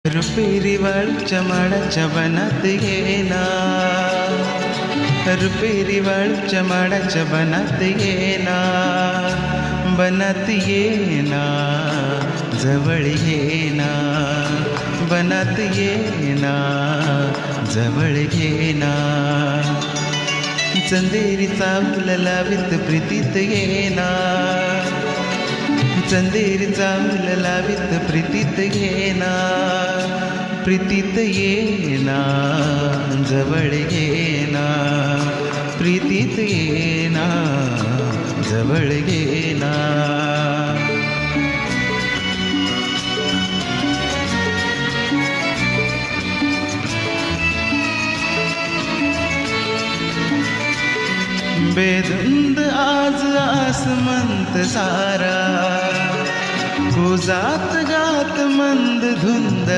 रुपेरी वाळूच्या माडाच्या बनात येना, रुपेरी वाळूच्या माडाच्या बनात येना, बनात येना, जवळ येना, बनात येना, जवळ येना. चंदेरी चावल लावित प्रीतीत येना, चंदेरी चावल लावित प्रीतीत येना, प्रीतीत येना, जवळ येना, प्रीतीत येना, जवळ येना. बेधुंद आज आसमंत सारा, गुजात गात मंद धुंद